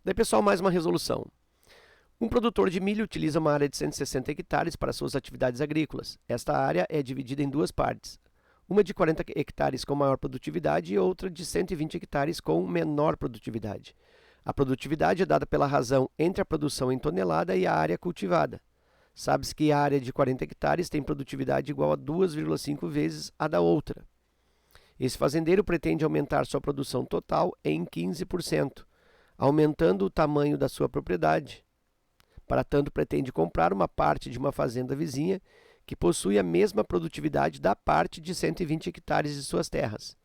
Daí, pessoal, mais uma resolução. Um produtor de milho utiliza uma área de 160 hectares para suas atividades agrícolas. Esta área é dividida em duas partes. Uma de 40 hectares com maior produtividade e outra de 120 hectares com menor produtividade. A produtividade é dada pela razão entre a produção em tonelada e a área cultivada. Sabe-se que a área de 40 hectares tem produtividade igual a 2,5 vezes a da outra. Esse fazendeiro pretende aumentar sua produção total em 15%, aumentando o tamanho da sua propriedade. Para tanto, pretende comprar uma parte de uma fazenda vizinha que possui a mesma produtividade da parte de 120 hectares de suas terras.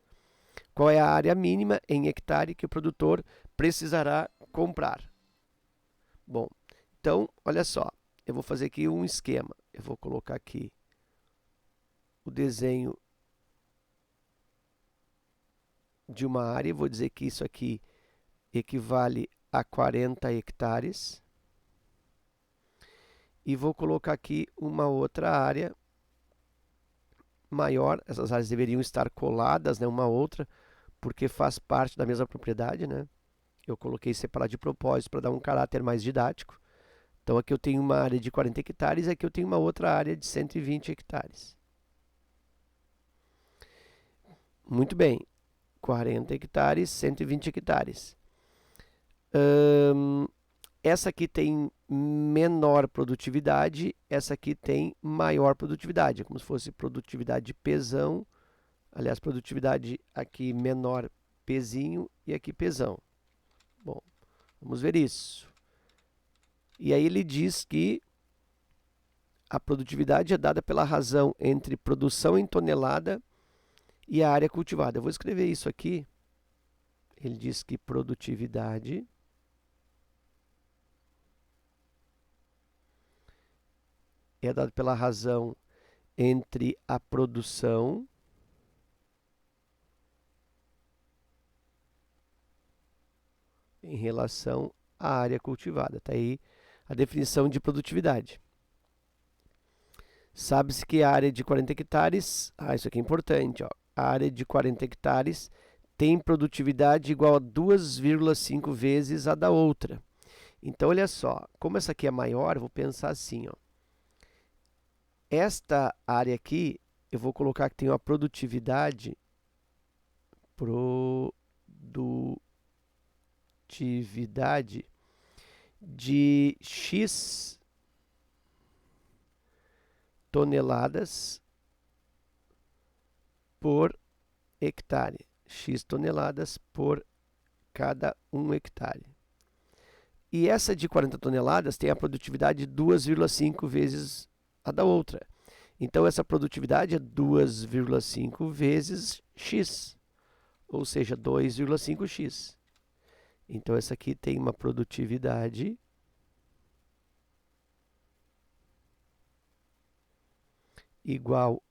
Qual é a área mínima em hectare que o produtor precisará comprar? Bom, então, olha só, eu vou fazer aqui um esquema. Eu vou colocar aqui o desenho de uma área, vou dizer que isso aqui equivale a 40 hectares. E vou colocar aqui uma outra área maior. Essas áreas deveriam estar coladas, né, uma à outra, porque faz parte da mesma propriedade, né? Eu coloquei separado de propósito para dar um caráter mais didático. Então aqui eu tenho uma área de 40 hectares e aqui eu tenho uma outra área de 120 hectares. Muito bem, 40 hectares, 120 hectares. Essa aqui tem menor produtividade, essa aqui tem maior produtividade, como se fosse produtividade de pesão. Aliás, produtividade aqui menor pezinho e aqui pesão. Bom, vamos ver isso. E aí ele diz que a produtividade é dada pela razão entre produção em tonelada e a área cultivada. Eu vou escrever isso aqui. Ele diz que produtividade é dada pela razão entre a produção em relação à área cultivada. Está aí a definição de produtividade. Sabe-se que a área de 40 hectares, isso aqui é importante, ó, a área de 40 hectares tem produtividade igual a 2,5 vezes a da outra. Então, olha só, como essa aqui é maior, eu vou pensar assim, ó. Esta área aqui, eu vou colocar que tem uma produtividade de X toneladas por hectare. X toneladas por cada 1 hectare. E essa de 40 toneladas tem a produtividade de 2,5 vezes a da outra. Então, essa produtividade é 2,5 vezes X, ou seja, 2,5x. Então, essa aqui tem uma produtividade igual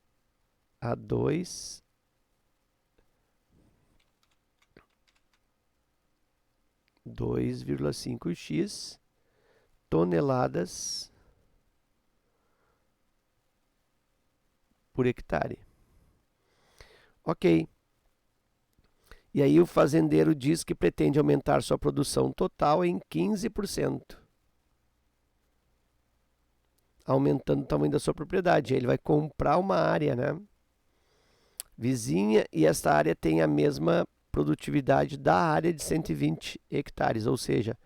a 2,5x toneladas por hectare. Ok. E aí o fazendeiro diz que pretende aumentar sua produção total em 15%. Aumentando o tamanho da sua propriedade. Ele vai comprar uma área, né, vizinha, e esta área tem a mesma produtividade da área de 120 hectares. Ou seja,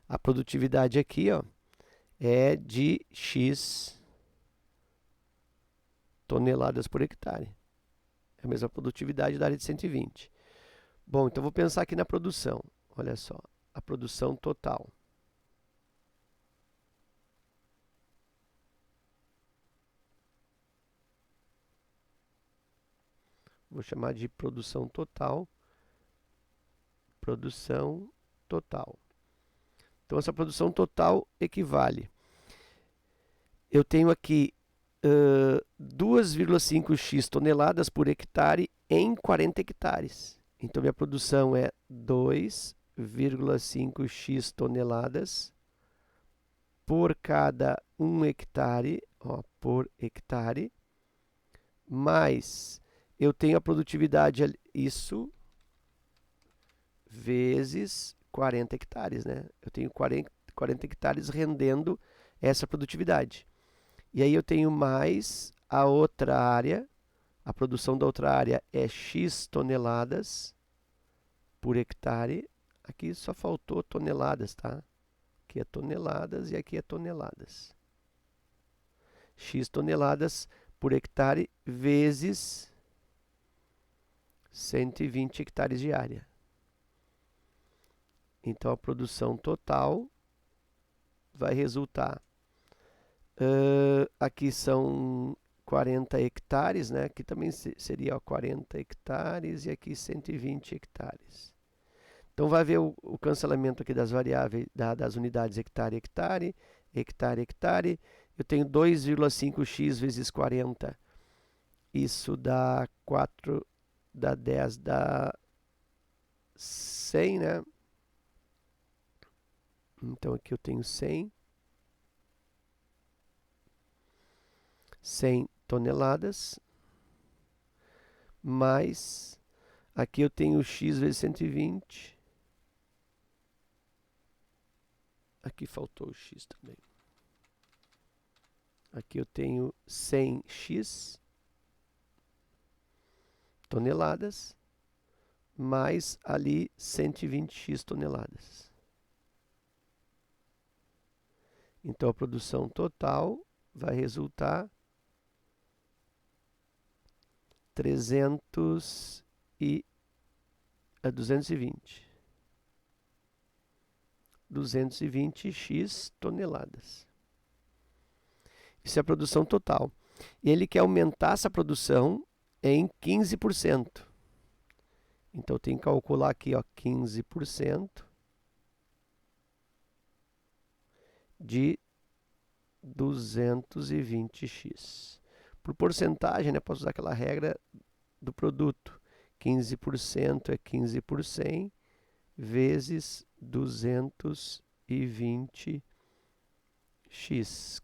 a produtividade aqui, ó, é de X toneladas por hectare. É a mesma produtividade da área de 120. Bom, então vou pensar aqui na produção. Olha só, a produção total. Vou chamar de produção total. Produção total. Então, essa produção total equivale. Eu tenho aqui 2,5x toneladas por hectare em 40 hectares. Então, minha produção é 2,5x toneladas por cada 1 hectare, ó, por hectare, mais eu tenho a produtividade, isso, vezes 40 hectares, né? Eu tenho 40 hectares rendendo essa produtividade. E aí eu tenho mais a outra área, a produção da outra área é X toneladas por hectare. Aqui só faltou toneladas, tá? Aqui é toneladas e aqui é toneladas. X toneladas por hectare vezes 120 hectares de área. Então a produção total vai resultar. Aqui são 40 hectares, né? Aqui também seria 40 hectares e aqui 120 hectares. Então vai haver o cancelamento aqui das variáveis, das unidades hectare, hectare, hectare, hectare. Eu tenho 2,5x vezes 40. Isso dá 4, dá 10, dá 100, né? Então aqui eu tenho 100 toneladas, mais aqui eu tenho x vezes 120. Aqui faltou o x também. Aqui eu tenho 100x toneladas, mais ali 120x toneladas. Então a produção total vai resultar 220x toneladas. Isso é a produção total. E ele quer aumentar essa produção em 15%. Então eu tenho que calcular aqui, ó, 15% de 220x. Por porcentagem, né, posso usar aquela regra do produto. 15% é 15 por 100 vezes 220x.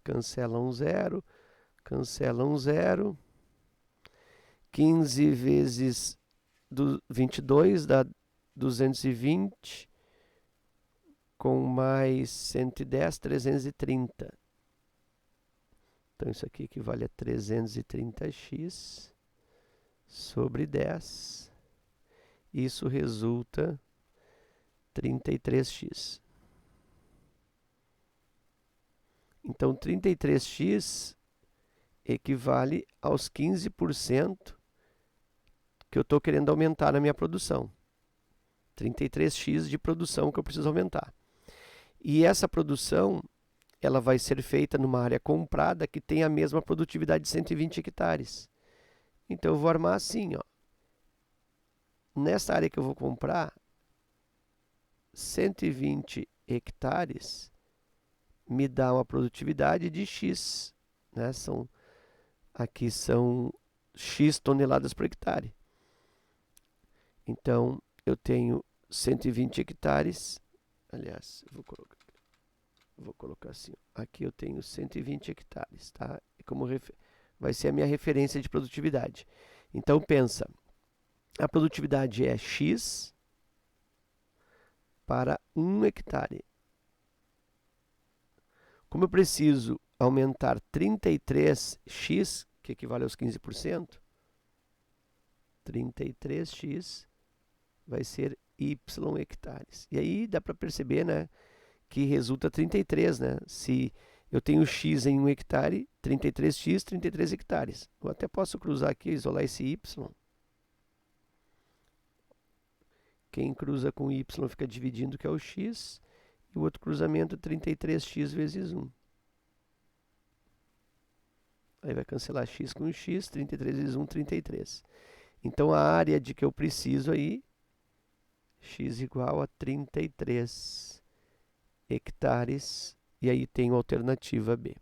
Cancela um zero, cancela um zero. 15 vezes 22 dá 220, com mais 110, 330. Então isso aqui equivale a 330x sobre 10. Isso resulta 33x. Então 33x equivale aos 15% que eu estou querendo aumentar na minha produção. 33x de produção que eu preciso aumentar. E essa produção, ela vai ser feita numa área comprada que tem a mesma produtividade de 120 hectares. Então eu vou armar assim, ó. Nessa área que eu vou comprar, 120 hectares me dá uma produtividade de X, né? Aqui são X toneladas por hectare. Então, eu tenho 120 hectares, aliás, eu vou colocar assim, aqui eu tenho 120 hectares, tá? Vai ser a minha referência de produtividade. Então, pensa, a produtividade é X para 1 hectare. Como eu preciso aumentar 33x, que equivale aos 15%, 33x vai ser y hectares. E aí dá para perceber, né, que resulta 33, né? Se eu tenho x em 1 hectare, 33x, 33 hectares. Eu até posso cruzar aqui, isolar esse y. Quem cruza com y fica dividindo, que é o x. E o outro cruzamento, 33x vezes 1. Aí vai cancelar x com x, 33 vezes 1, 33. Então a área de que eu preciso aí, x igual a 33 hectares, e aí tenho a alternativa B.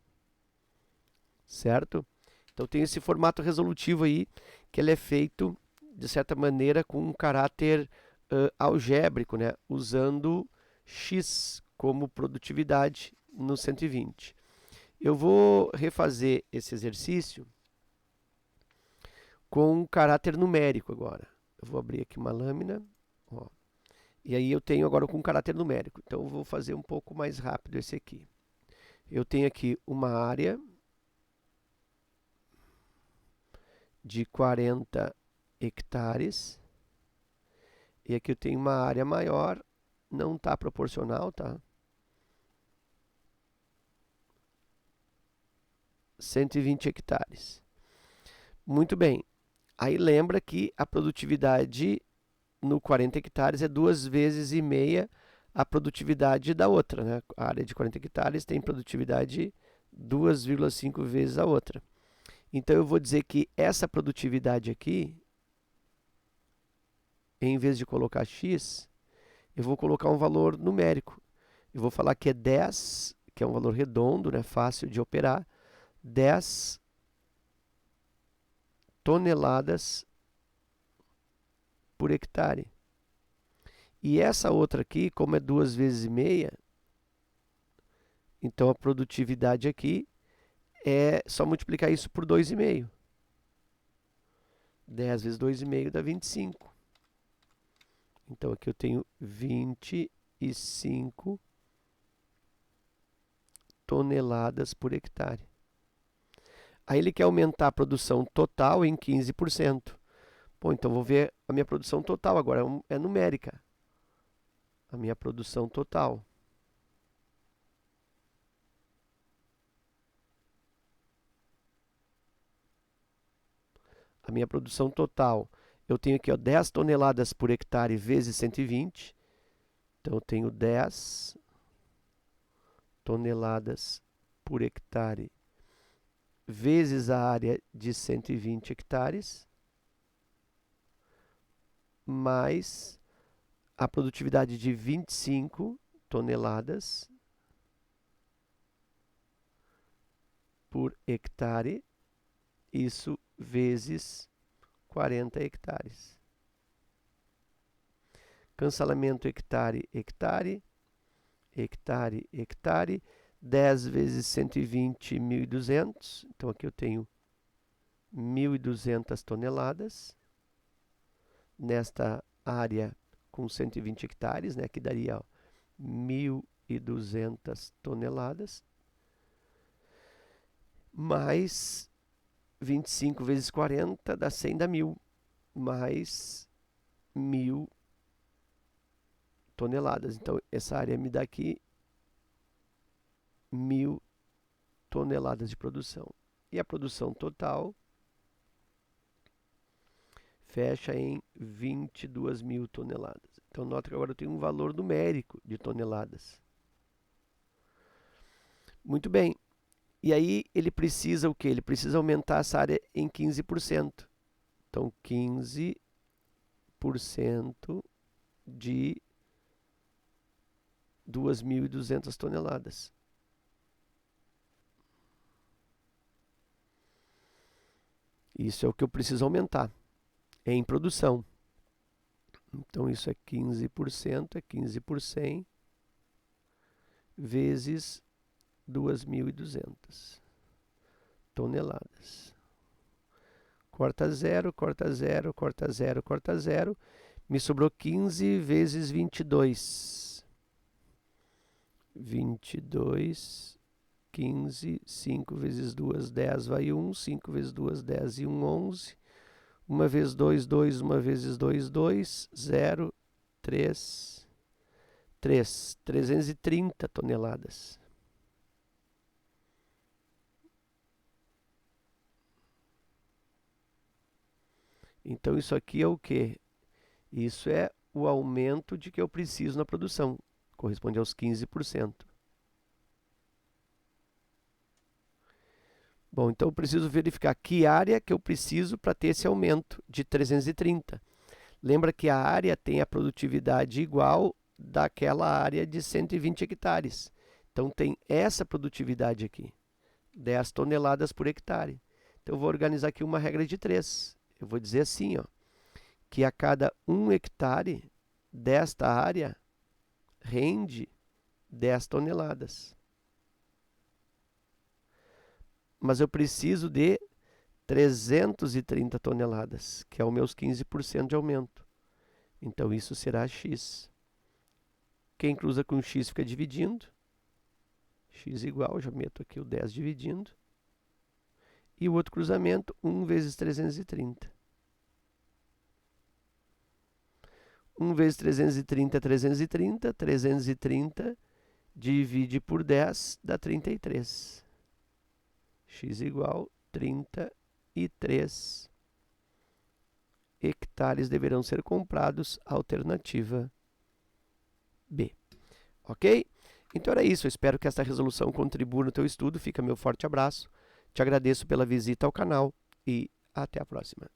Certo? Então tem esse formato resolutivo aí, que ele é feito, de certa maneira, com um caráter algébrico, né? Usando x como produtividade no 120. Eu vou refazer esse exercício com um caráter numérico agora. Eu vou abrir aqui uma lâmina. Ó. E aí eu tenho agora com caráter numérico. Então eu vou fazer um pouco mais rápido esse aqui. Eu tenho aqui uma área de 40 hectares. E aqui eu tenho uma área maior, não está proporcional, tá? 120 hectares. Muito bem. Aí lembra que a produtividade no 40 hectares é 2,5 vezes a produtividade da outra, né? A área de 40 hectares tem produtividade 2,5 vezes a outra. Então eu vou dizer que essa produtividade aqui, em vez de colocar x, eu vou colocar um valor numérico. Eu vou falar que é 10, que é um valor redondo, né? Fácil de operar, 10 toneladas por hectare. E essa outra aqui, como é 2,5 vezes, então a produtividade aqui é só multiplicar isso por 2,5. 10 vezes 2,5 dá 25. Então aqui eu tenho 25 toneladas por hectare. Aí ele quer aumentar a produção total em 15%. Bom, então vou ver a minha produção total agora, é numérica. A minha produção total. A minha produção total, eu tenho aqui ó, 10 toneladas por hectare vezes 120. Então eu tenho 10 toneladas por hectare vezes a área de 120 hectares, mais a produtividade de 25 toneladas por hectare, isso vezes 40 hectares. Cancelamento hectare, hectare, hectare, hectare. 10 vezes 120, 1.200. Então aqui eu tenho 1.200 toneladas. Nesta área com 120 hectares, né, que daria ó, 1.200 toneladas. Mais 25 vezes 40 dá 100, dá 1.000. Mais 1.000 toneladas. Então essa área me dá aqui 1.000 toneladas de produção. E a produção total fecha em 22.000 toneladas. Então nota que agora eu tenho um valor numérico de toneladas. Muito bem. E aí ele precisa o quê? Ele precisa aumentar essa área em 15%. Então 15% de 2.200 toneladas. Isso é o que eu preciso aumentar em produção. Então isso é 15%, é 15 por 100 vezes 2.200 toneladas. Corta 0, corta 0, corta 0, corta 0. Me sobrou 15 vezes 22. 22, 15, 5 vezes 2, 10, vai 1. 5 vezes 2, 10 e 1, 11. 1 vezes 2, 2. 1 vezes 2, 2. 0, 3. 3. 330 toneladas. Então isso aqui é o quê? Isso é o aumento de que eu preciso na produção. Corresponde aos 15%. Bom, então eu preciso verificar que área que eu preciso para ter esse aumento de 330. Lembra que a área tem a produtividade igual daquela área de 120 hectares. Então tem essa produtividade aqui, 10 toneladas por hectare. Então eu vou organizar aqui uma regra de 3. Eu vou dizer assim, ó, que a cada 1 hectare desta área rende 10 toneladas. Mas eu preciso de 330 toneladas, que é os meus 15% de aumento. Então isso será x. Quem cruza com x fica dividindo. X igual, já meto aqui o 10 dividindo. E o outro cruzamento, 1 vezes 330. 1 vezes 330 é 330. 330 divide por 10 dá 33. X igual 33 hectares deverão ser comprados, alternativa B. Ok? Então era isso, eu espero que esta resolução contribua no teu estudo. Fica meu forte abraço, te agradeço pela visita ao canal e até a próxima.